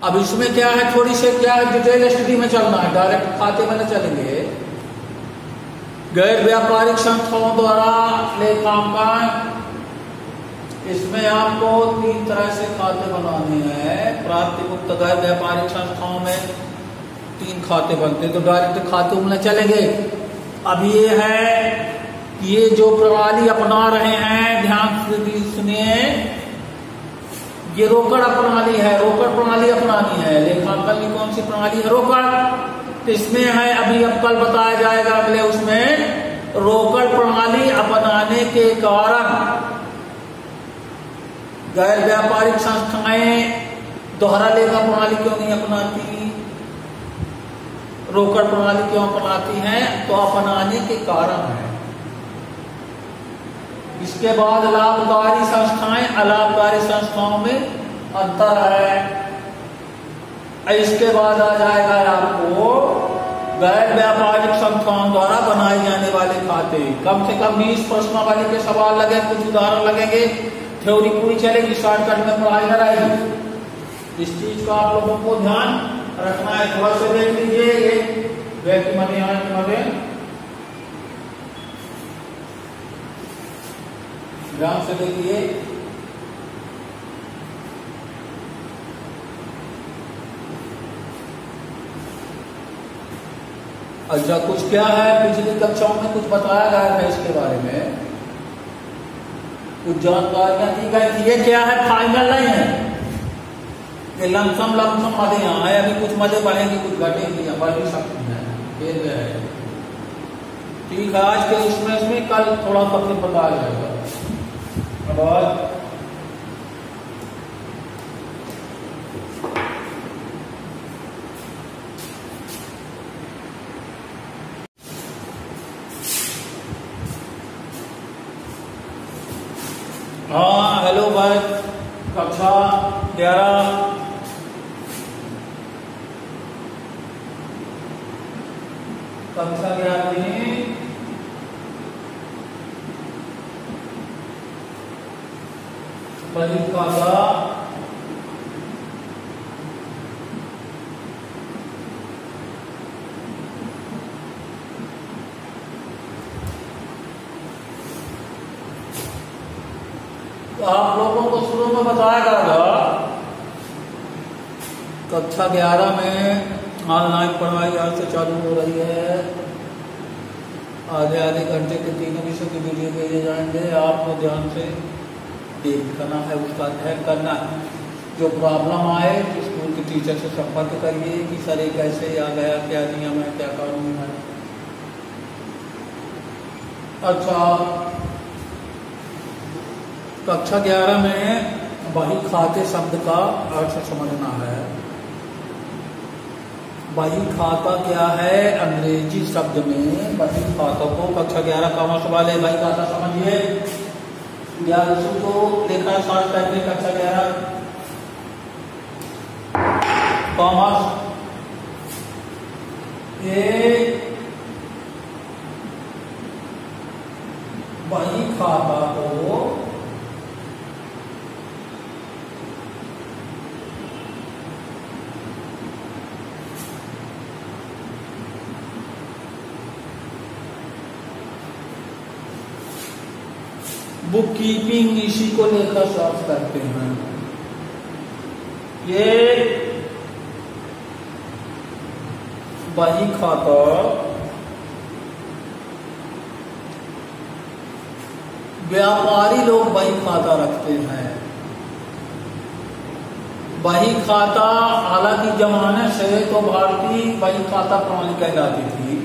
अब इसमें क्या है, थोड़ी से क्या है, डिटेल स्टडी में चलना है, डायरेक्ट खाते में न चलेंगे। गैर व्यापारिक संस्थाओं द्वारा लेखांकन, इसमें आपको 3 तरह से खाते बनाने हैं। प्राप्तिमुक्त गैर व्यापारिक संस्थाओं में 3 खाते बनते हैं, तो डायरेक्ट खाते में चलेंगे। अब ये है कि ये जो प्रणाली अपना रहे हैं, ध्यान से सुनिए, ये रोकड़ प्रणाली है, रोकड़ प्रणाली अपनानी है। लेखांकन की कौन सी प्रणाली है? रोकड़। इसमें है, अभी अब कल बताया जाएगा अगले उसमें, रोकड़ प्रणाली अपनाने के कारण गैर व्यापारिक संस्थाएं दोहरा लेखा प्रणाली क्यों नहीं अपनाती, रोकड़ प्रणाली क्यों अपनाती हैं? तो अपनाने के कारण है। इसके बाद लाभकारी संस्थाएं, अलाभकारी संस्थाओं में अंतर है। इसके बाद आ जाएगा आपको गैर व्यापारिक संस्थाओं द्वारा बनाए जाने वाले खाते। कम से कम 20 प्रश्नावली के सवाल लगे, कुछ उदाहरण लगेंगे, थ्योरी पूरी चलेगी, शॉर्टकट में पढ़ाई कराएगी। इस चीज का आप लोगों को ध्यान रखना है। थोड़ा सा देख लीजिए, ये व्यक्ति मने ध्यान से देखिए। अच्छा, कुछ क्या है, पिछली कक्षाओं में कुछ बताया गया है इसके बारे में, कुछ जानकारियां दी गई थी। ये क्या है, फाइनल नहीं है, ये लमसम मदे यहाँ है। अभी कुछ मदे बढ़ेंगे, कुछ घटेंगे, बढ़ भी सकती है, फिर है। ठीक है, आज के इसमें कल थोड़ा सा फिर बताया जाएगा। अब हाँ, हेलो भाई, कक्षा 11 कक्षा 11 में बचत खाता तो आप लोगों को शुरू में बताया गया था, कक्षा 11 में ऑनलाइन पढ़ाई आज से चालू हो रही है। आधे घंटे के 3 विषय की वीडियो भेजे जाएंगे, आपको ध्यान से देखना है, उसका अध्ययन करना है। जो प्रॉब्लम आए तो स्कूल के टीचर से संपर्क करिए कि सर ये कैसे आ गया, क्या नियम है, क्या कानून है। अच्छा, कक्षा 11 में बही खाते शब्द का अर्थ समझना है। बही खाता क्या है? अंग्रेजी शब्द में बही खाता को कक्षा 11 कॉमर्स वाले बही खाता समझिए। या तो लेखा शॉर्ट करके कक्षा 11 कॉमर्स, ये बही खाता को बुक कीपिंग, इसी को लेकर सर्च करते हैं। ये बही खाता व्यापारी लोग बही खाता रखते हैं। बही खाता हालांकि जमाने से तो भारतीय बही खाता प्रणाली कहलाती थी।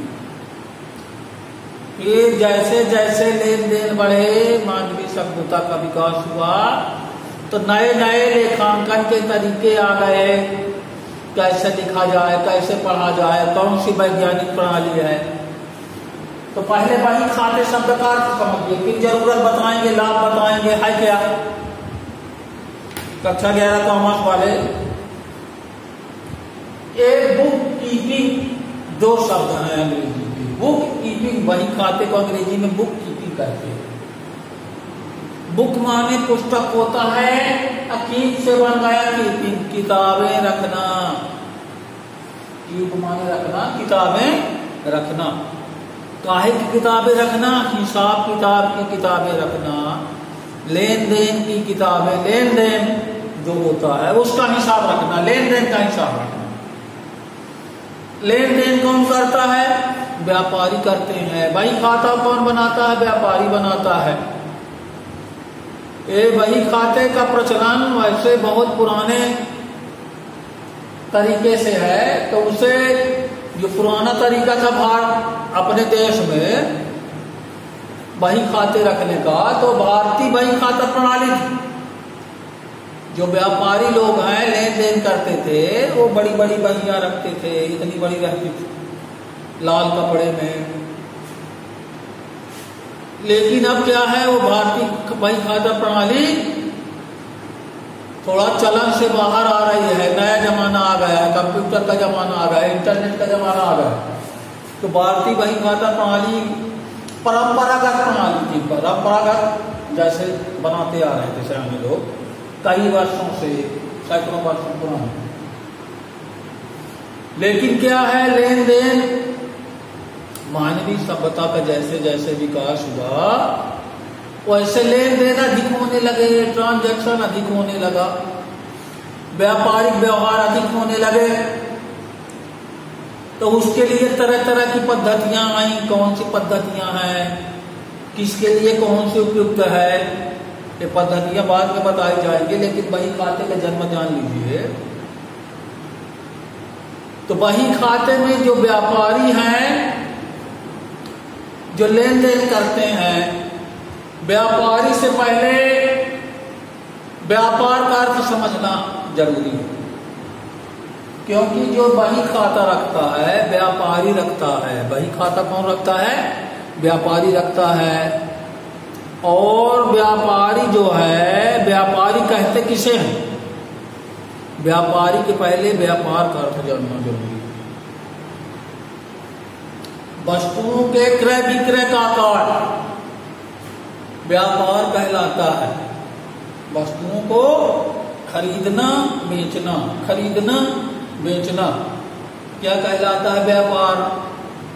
फिर जैसे जैसे लेन देन बढ़े, मानवीय सभ्यता का विकास हुआ, तो नए नए लेखांकन के तरीके आ गए। कैसे लिखा जाए, कैसे पढ़ा जाए, कौन सी वैज्ञानिक प्रणाली है। तो पहले बही खाते शब्द का अर्थ समझिए, फिर जरूरत बताएंगे, लाभ बताएंगे। है क्या कक्षा 11 कॉमर्स वाले? एक बुक कीपिंग, 2 शब्द हैं अंग्रेजी के। बुक कीपिंग, बही खाते को अंग्रेजी में बुक कीपिंग कहते हैं। बुक माने पुस्तक होता है, कीप से बन गया कीपिंग, किताबें रखना। कीप माने रखना, किताबें रखना। काहे की किताबें रखना? हिसाब किताब की किताबें रखना, लेन देन की किताबें, लेन देन जो होता है उसका हिसाब रखना, लेन देन का हिसाब रखना। लेन देन कौन करता है? व्यापारी करते हैं। बही खाता कौन बनाता है? व्यापारी बनाता है। ये बही खाते का प्रचलन वैसे बहुत पुराने तरीके से है, तो उसे जो पुराना तरीका था भारत अपने देश में बही खाते रखने का, तो भारतीय बही खाता प्रणाली थी। जो व्यापारी लोग हैं लेन देन करते थे, वो बड़ी बड़ी बहियां रखते थे, इतनी बड़ी रहती थी लाल कपड़े में। लेकिन अब क्या है, वो भारतीय बही खाता प्रणाली थोड़ा चलन से बाहर आ रही है। नया जमाना आ गया है, कंप्यूटर का जमाना आ गया है, इंटरनेट का जमाना आ गया है। तो भारतीय बही खाता प्रणाली परंपरागत प्रणाली थी, परंपरागत जैसे बनाते आ रहे थे सयाने लोग कई वर्षों से, सैकड़ों वर्षों पुराने। लेकिन क्या है, लेन देन मानवीय सभ्यता का जैसे जैसे विकास हुआ वैसे लेन देन अधिक होने लगे, ट्रांजैक्शन अधिक होने लगा, व्यापारिक व्यवहार अधिक होने लगे। तो उसके लिए तरह तरह की पद्धतियां आई। कौन सी पद्धतियां हैं, किसके लिए कौन सी उपयुक्त है, ये पद्धतियां बाद में बताई जाएंगी। लेकिन बही खाते का जन्म जान लीजिए। तो बही खाते में जो व्यापारी हैं, जो लेन देन करते हैं, व्यापारी से पहले व्यापार का अर्थ समझना जरूरी है। क्योंकि जो बही खाता रखता है व्यापारी रखता है। बही खाता कौन रखता है? व्यापारी रखता है। और व्यापारी जो है, व्यापारी कहते किसे हैं? व्यापारी के पहले व्यापार का अर्थ जानना जरूरी है। वस्तुओं के क्रय विक्रय का कार्य व्यापार कहलाता है। वस्तुओं को खरीदना बेचना, खरीदना बेचना क्या कहलाता है? व्यापार।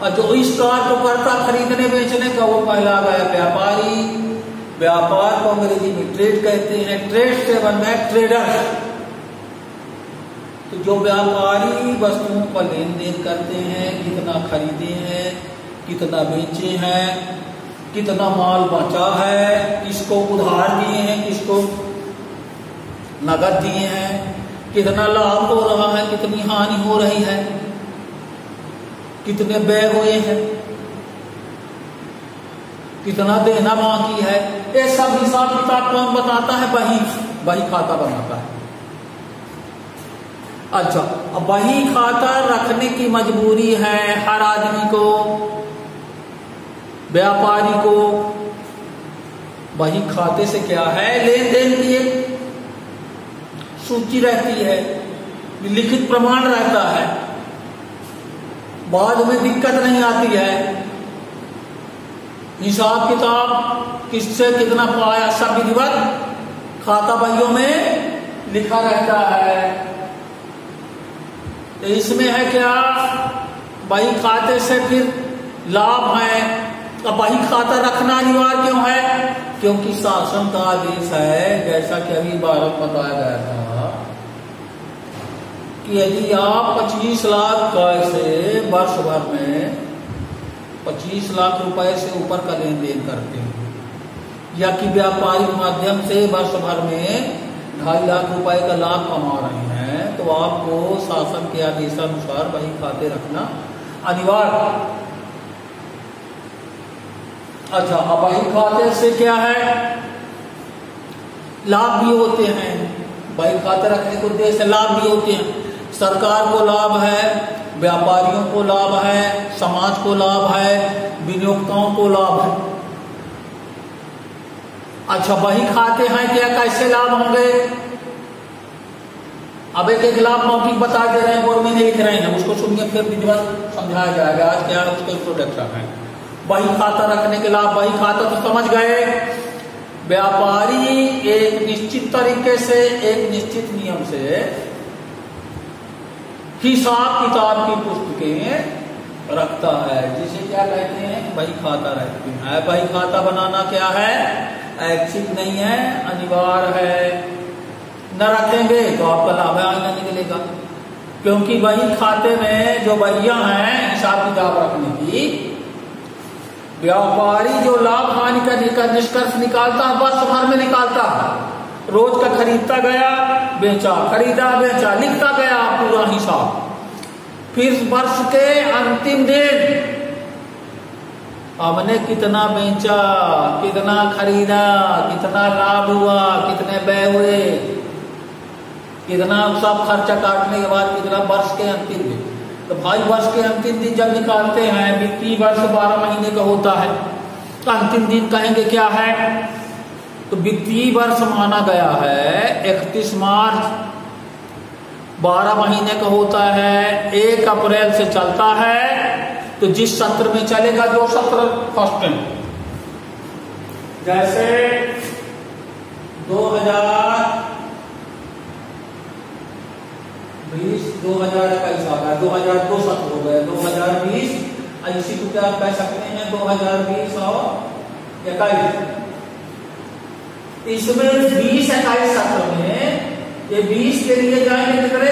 और जो इस कार्य को करता खरीदने बेचने का, वो कहला गया व्यापारी। व्यापार को अंग्रेजी में ट्रेड कहते हैं। ट्रेड से बनना है ट्रेडर। तो जो व्यापारी वस्तुओं का लेन देन करते हैं, कितना खरीदे हैं, कितना बेचे हैं, कितना माल बचा है, किसको उधार दिए हैं, किसको नगद दिए हैं, कितना लाभ हो रहा है, कितनी हानि हो रही है, कितने व्यय हुए हैं, कितना देना बाकी है, ये सब हिसाब किताब कौन बताता है? बही खाता बनाता है। अच्छा, अब बही खाता रखने की मजबूरी है हर आदमी को, व्यापारी को। बही खाते से क्या है? लेन देन की एक सूची रहती है, लिखित प्रमाण रहता है, बाद में दिक्कत नहीं आती है। हिसाब किताब किससे कितना पाया सब विधिवत खाता बहियों में लिखा रहता है। तो इसमें है क्या? बही खाते से फिर लाभ है। अब बही खाता रखना अनिवार्य क्यों है? क्योंकि शासन का आदेश है, जैसा कि अभी बारह बताया गया था कि यदि आप 25 लाख से वर्ष भर में 25 लाख रुपए से ऊपर का लेन देन करते हैं, या कि व्यापारिक माध्यम से वर्ष भर में 2.5 लाख रुपए का लाभ कमा रहे हैं, तो आपको शासन के आदेशानुसार बही खाते रखना अनिवार्य है। अच्छा, अब बही खाते से क्या है? लाभ भी होते हैं। बही खाते रखने के उद्देश्य से लाभ भी होते हैं। सरकार को लाभ है, व्यापारियों को लाभ है, समाज को लाभ है, विनियोक्ताओं को लाभ है। अच्छा, बही खाते हैं क्या? कैसे लाभ होंगे? अब एक एक लाभ मौखिक बता दे रहे हैं, बोर्ड में नहीं लिख रहे हैं, उसको सुनिए फिर विधिवत समझाया जाएगा। आज क्या है उसका इंट्रोडक्शन है। बही खाता रखने के लाभ। बही खाता तो समझ गए, व्यापारी एक निश्चित तरीके से, एक निश्चित नियम से हिसाब किताब की पुस्तकें रखता है, जिसे क्या कहते हैं, बही खाता रखते हैं। बही खाता बनाना क्या है, ऐच्छिक नहीं है, अनिवार्य है। न रखेंगे तो आपका लाभ आईना निकलेगा, क्योंकि बही खाते में जो बहियां हैं हिसाब किताब रखने की, व्यापारी जो लाभ हानि का निष्कर्ष निकालता है वर्ष भर में निकालता है। रोज का खरीदता गया, बेचा, खरीदा, बेचा, लिखता गया पूरा हिसाब। फिर वर्ष के अंतिम दिन हमने कितना बेचा, कितना खरीदा, कितना लाभ हुआ, कितने व्यय हुए, कितना सब खर्चा काटने के बाद कितना, वर्ष के अंतिम दिन। तो भाई वर्ष के अंतिम दिन जब निकालते हैं, वित्तीय वर्ष 12 महीने का होता है, तो अंतिम दिन कहेंगे क्या है, तो वित्तीय वर्ष माना गया है 31 मार्च, 12 महीने का होता है, 1 अप्रैल से चलता है। तो जिस सत्र में चलेगा, जो सत्र फर्स्ट टाइम, जैसे 2021 आ गया, 2002 सत्र हो गया, 2020 इसी को क्या कह सकते हैं 2020 और 21। इसमें 20-21 सत्र में ये 20 के लिए जाएंगे कितने,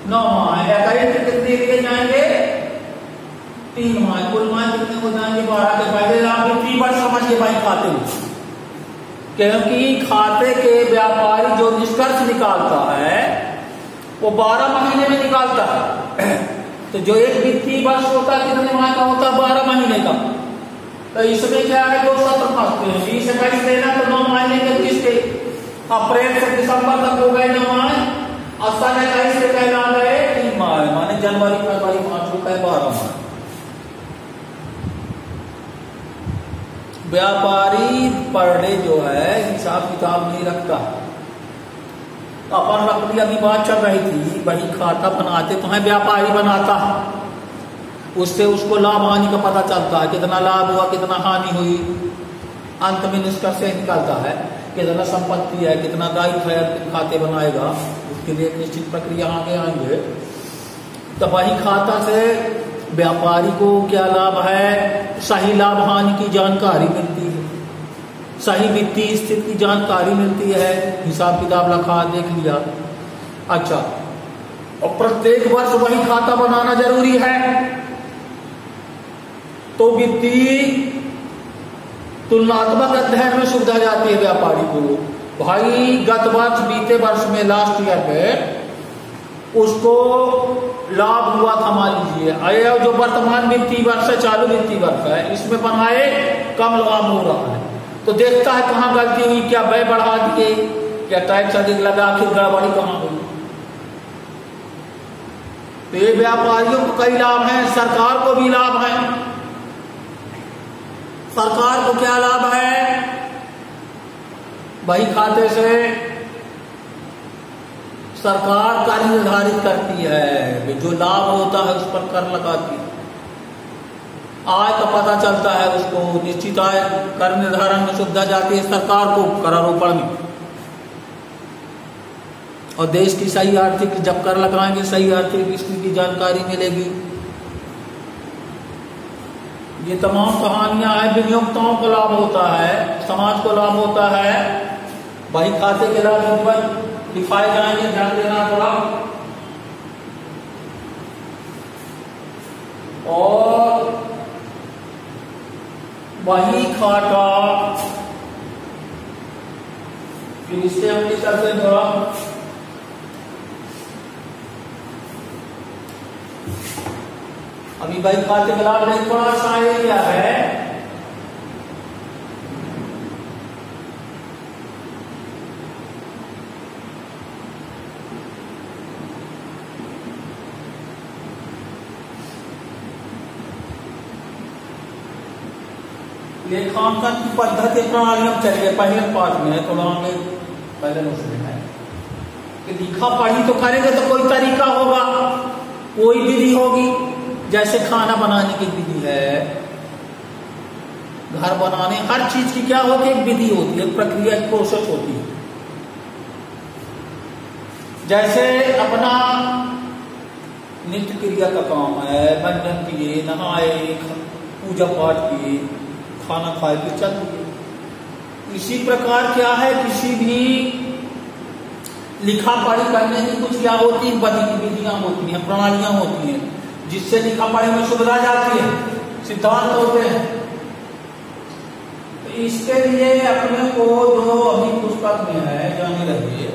9 माह, 21 के कितने लिए जाएंगे 3 माह, कुल माह कितने हो जाएंगे 12 के। पहले आप वित्तीय वर्ष समझ के भाई खाते में, क्योंकि खाते के व्यापारी जो निष्कर्ष निकालता है वो 12 महीने में निकालता है। तो जो एक वित्तीय वर्ष होता है कितने माह का होता है, 12 महीने का। तो इसमें क्या है, 2 सत्र फंसते हैं, 20-21 देना तो 9 महीने के 30 के, अप्रैल से दिसंबर तक हो गए 9 माह, और 21 से कहला गए 3 माह, माने जनवरी फरवरी मार्च हो गए 12 माह। व्यापारी पर डे जो है हिसाब किताब नहीं रखता। अपन अपनी अभी बात चल रही थी, वही खाता बनाते तो है, व्यापारी बनाता है, उससे उसको लाभ हानि का पता चलता है, कितना लाभ हुआ, कितना हानि हुई, अंत में निष्कर्ष निकालता है, कितना संपत्ति है, कितना दायित्व है, खाते बनाएगा, उसके लिए एक निश्चित प्रक्रिया आगे आएंगे। तो वही खाता से व्यापारी को क्या लाभ है, सही लाभ हानि की जानकारी मिलती है, सही वित्तीय स्थिति की जानकारी मिलती है, हिसाब किताब रखा, देख लिया। अच्छा, और प्रत्येक वर्ष वही खाता बनाना जरूरी है, तो वित्तीय तुलनात्मक अध्ययन में सुविधा जाती है व्यापारी को। भाई गत वर्ष, बीते वर्ष में, लास्ट ईयर में उसको लाभ हुआ था, मान लीजिए, आया जो वर्तमान वित्तीय वर्ष है, चालू वित्तीय वर्ष है, इसमें बनाए कम लाभ हो रहा है, तो देखता है कहाँ गलती हुई, क्या व्यय बढ़ा दिए, क्या टैक्स अधिक लगा, आखिर गड़बड़ी कहाँ हुई। तो ये व्यापारियों को कई लाभ हैं, सरकार को भी लाभ है। सरकार को क्या लाभ है, वही खाते से सरकार कर निर्धारित करती है, जो लाभ होता है उस पर कर लगाती है, आय का पता चलता है उसको, निश्चित आय कर निर्धारण में सुविधा जाती है सरकार को करारोपण में, और देश की सही आर्थिक, जब कर लगाएंगे सही आर्थिक स्थिति की जानकारी मिलेगी। ये तमाम कहानियां हैं, विनियोक्ताओं को लाभ होता है, समाज को लाभ होता है, वही खाते के लाभ दिखाए जाएंगे, ध्यान देना थोड़ा। और वही खाता, फिर इससे हम क्या करते हैं, थोड़ा अभी वही खाते के लाभ नहीं, थोड़ा सा एरिया है, लेखांकन की पद्धति प्रणाली हम चलिए पहले पाठ में है, थोड़ा आगे पहले उसमें है कि लिखा पढ़ी तो करेंगे तो कोई तरीका होगा, कोई विधि होगी, जैसे खाना बनाने की विधि है, घर बनाने, हर चीज की क्या होती है, एक विधि होती है, एक प्रक्रिया, एक प्रोसेस होती है। जैसे अपना नित्य क्रिया का काम है, बंधन किए, नहाए, पूजा पाठ किए, खाना खाए के चल दिए। इसी प्रकार क्या है, किसी भी लिखा पढ़ी करने की कुछ क्या होती है, विधियां होती हैं, प्रणालियां होती हैं, जिससे लिखा पढ़ी में सुविधा जाती है, सिद्धांत होते हैं। तो इसके लिए अपने को जो अभी पुस्तक में है जाने रहिए,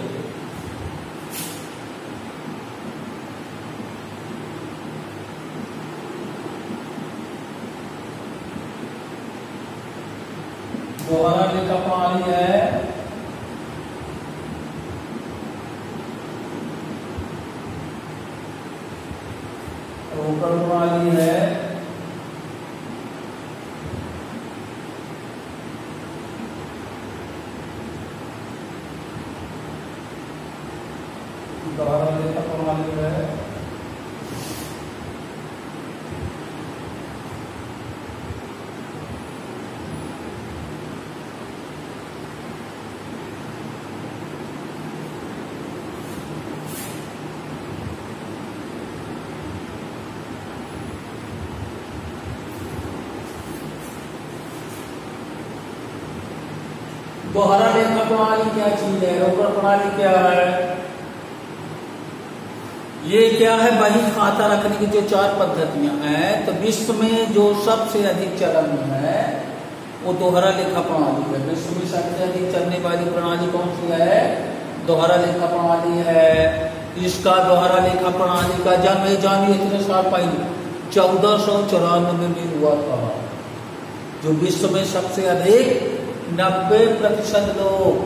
दोहरा लेखा प्रणाली है, रोकड़ प्रणाली है, दोहरा लेखा प्रणाली है, दोहरा लेखा प्रणाली क्या चीज है, रोकड़ प्रणाली क्या है, ये क्या है, बही खाता रखने की जो 4 पद्धतियां हैं। तो विश्व में जो सबसे अधिक चलन में है वो दोहरा लेखा प्रणाली है। विश्व में सबसे अधिक चलने वाली प्रणाली कौन सी है, दोहरा लेखा प्रणाली है। इसका दोहरा लेखा प्रणाली का जन्म जानिए इतने साल पहले 1494 में हुआ था। जो विश्व में सबसे अधिक 90% लोग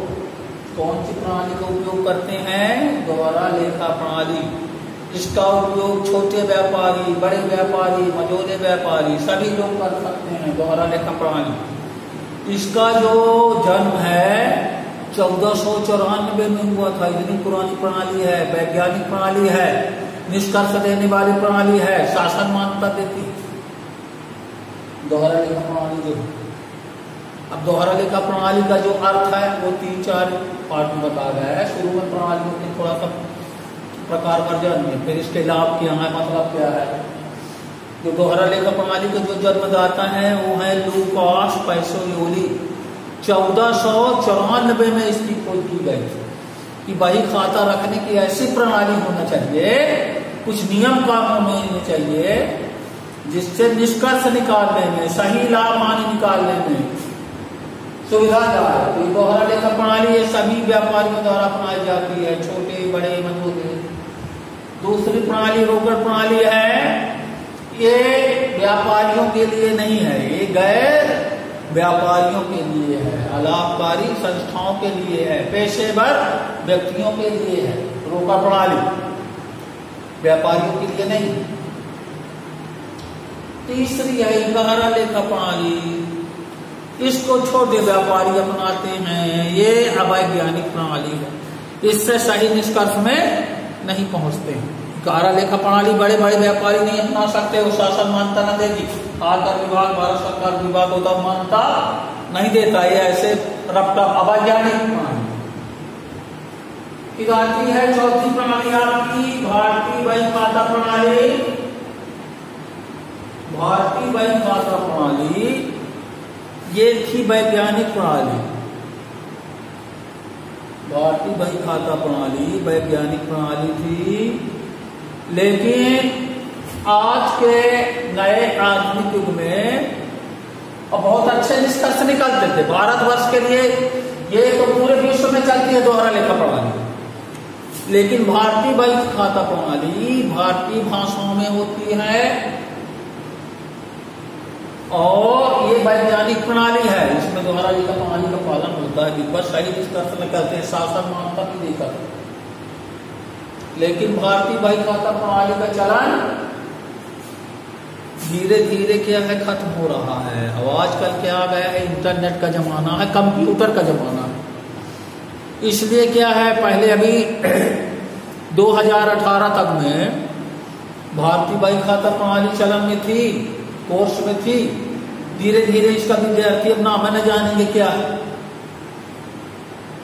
कौन सी प्रणाली का उपयोग करते हैं, दोहरा लेखा प्रणाली। इसका उपयोग छोटे व्यापारी, बड़े व्यापारी, मझोले व्यापारी सभी लोग कर सकते हैं, दोहरा लेखा प्रणाली। इसका जो जन्म है 1494 में हुआ था। इतनी पुरानी प्रणाली है, वैज्ञानिक प्रणाली है, निष्कर्ष देने वाली प्रणाली है, शासन मान्यता देती दोहरा लेखा प्रणाली जो। अब दोहरा लेखा प्रणाली का जो अर्थ है वो 3-4 पार्ट में बताया गया है। शुरू में प्रणाली के थोड़ा सा प्रकार पर जानिए, फिर इसके लाभ क्या है, मतलब क्या है। जो दोहरा लेखा प्रणाली का जो जन्मदाता है वो है लूकास पैसोलियोली। 1494 में इसकी खोज की गई कि बही खाता रखने की ऐसी प्रणाली होना चाहिए, कुछ नियम कानून होने चाहिए जिससे निष्कर्ष निकालने में, सही लाभ मानी निकालने में सुविधा जाए। तो दोहरा लेखा प्रणाली ये सभी व्यापारियों द्वारा अपनाई जाती है, छोटे बड़े मझोले। दूसरी प्रणाली रोकड़ प्रणाली है, ये व्यापारियों के लिए नहीं है, ये गैर व्यापारियों के लिए है, अलाभकारी संस्थाओं के लिए है, पेशेवर व्यक्तियों के लिए है रोकड़ प्रणाली, व्यापारियों के लिए नहीं। तीसरी है दोहरा लेखा प्रणाली, इसको छोटे व्यापारी अपनाते हैं, ये अवैज्ञानिक प्रणाली है, इससे सही निष्कर्ष में नहीं पहुंचते हैं। दोहरा लेखा प्रणाली बड़े बड़े व्यापारी नहीं अपना सकते, वो शासन मान्यता न देगी। आयकर विभाग, भारत सरकार विभाग होता मान्यता नहीं देता, ये ऐसे रफ्ता अवैज्ञानिक प्रणाली की आती है। चौथी प्रणाली आपकी भारतीय बही खाता प्रणाली। भारतीय बही खाता प्रणाली ये थी वैज्ञानिक प्रणाली। भारतीय बही खाता प्रणाली वैज्ञानिक प्रणाली थी, लेकिन आज के नए आधुनिक युग में बहुत अच्छे निष्कर्ष निकलते थे। भारतवर्ष के लिए ये तो पूरे विश्व में चलती है दोहरा लेखा प्रणाली, लेकिन भारतीय बही खाता प्रणाली भारतीय भाषाओं में होती है और ये वैज्ञानिक प्रणाली है। इसमें दोहरा लेखा प्रणाली का पालन होता है, विधिवत सही निष्कर्ष निकलते हैं, शासन मान्यता भी देता है। लेकिन भारतीय बही खाता प्रणाली का चलन धीरे धीरे क्या है, खत्म हो रहा है। अब आजकल क्या आ गया है, इंटरनेट का जमाना है, कंप्यूटर का जमाना है। इसलिए क्या है, पहले अभी 2018 तक में भारतीय बही खाता प्रणाली चलन में थी, कोर्स में थी, धीरे धीरे इसका विद्यार्थी अब नाम न जानेंगे क्या है।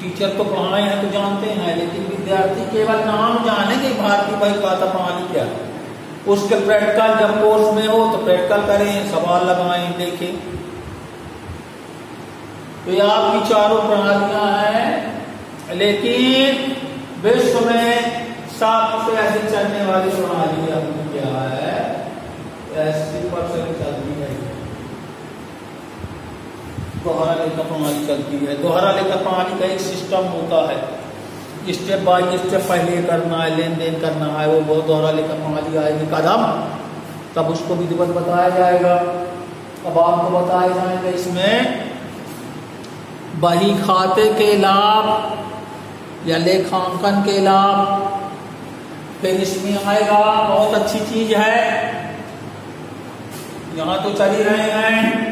टीचर तो पढ़ाए हैं तो जानते हैं, लेकिन विद्यार्थी केवल नाम जानेंगे भारतीय बही खाता प्रणाली क्या है। उसके प्रैक्टिकल जब कोर्स में हो तो प्रैक्टिकल करें, सवाल लगाएं, देखें। तो ये आपकी चारों प्रणालियां हैं, लेकिन विश्व में सबसे अधिक चलने वाली प्रणाली अपनी क्या है? 80% चलती है दोहरा लेखा प्रणाली चलती है। दोहरा लेखा प्रणाली का एक सिस्टम होता है, स्टेप बाय स्टेप पहले करना है, लेन देन करना है, वो बहुत दोहरा लेखा प्रणाली आएगी कदम, तब उसको विधिवत बताया जाएगा। अब आपको बताया जाएगा इसमें बही खाते के लाभ या लेखांकन के लाभ। फिर इसमें आएगा बहुत अच्छी चीज है, यहां तो चल ही रहे हैं,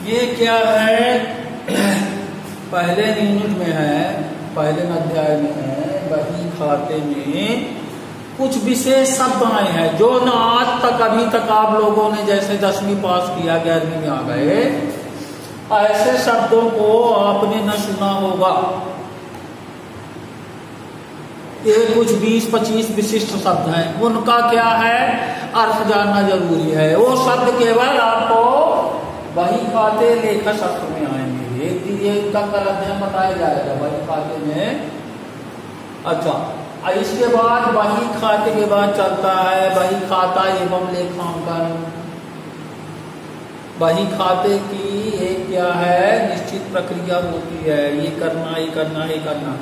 ये क्या है? पहले यूनिट में है, पहले अध्याय में है, बही खाते में कुछ विशेष शब्द आए हैं जो न आज तक अभी तक आप लोगों ने जैसे 10वीं पास किया 11वीं में आ गए, ऐसे शब्दों को आपने न सुना होगा। ये कुछ 20-25 विशिष्ट शब्द हैं, उनका क्या है अर्थ जानना जरूरी है। वो शब्द केवल आपको बही खाते लेखा शास्त्र में आएंगे, इनका कल अध्ययन बताया जाएगा बही खाते में। अच्छा, इसके बाद बही खाते के बाद चलता है बही खाता एवं लेखांकन। बही खाते की एक क्या है निश्चित प्रक्रिया होती है, ये करना, ये करना, ये करना।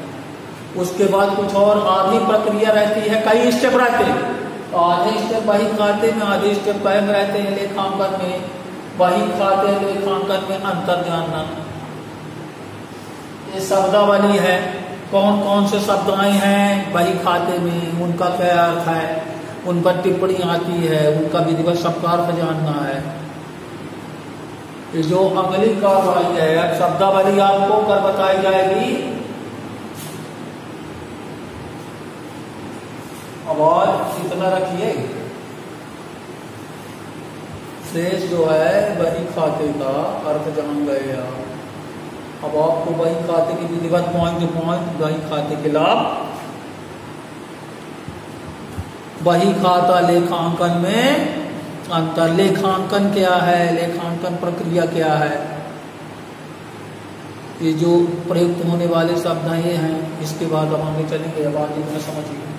उसके बाद कुछ और आधी प्रक्रिया रहती है, कई स्टेप रहते हैं। आधे स्टेप बही खाते में, आधे स्टेप कायम रहते हैं लेखांकन में। बही खाते लेखांकन में अंतर जानना। ये शब्दावली है, कौन कौन से शब्द आए हैं बही खाते में, उनका क्या अर्थ है, उन पर टिप्पणी आती है, उनका विधिवत शब्दार्थ जानना है। जो अगली कार्रवाई है, अब शब्दावली आपको कर बताई जाएगी। आवाज इतना रखिए। शेष जो है बही खाते का अर्थ जान गए आप। अब आपको बही खाते की विधिवत पॉइंट टू पॉइंट बही खाते के लाभ। बही खाता लेखांकन में अंतर। लेखांकन क्या है, लेखांकन प्रक्रिया क्या है, ये जो प्रयुक्त होने वाले शब्द ये हैं। इसके बाद अब आगे चलेंगे, अब आगे इतना समझिए।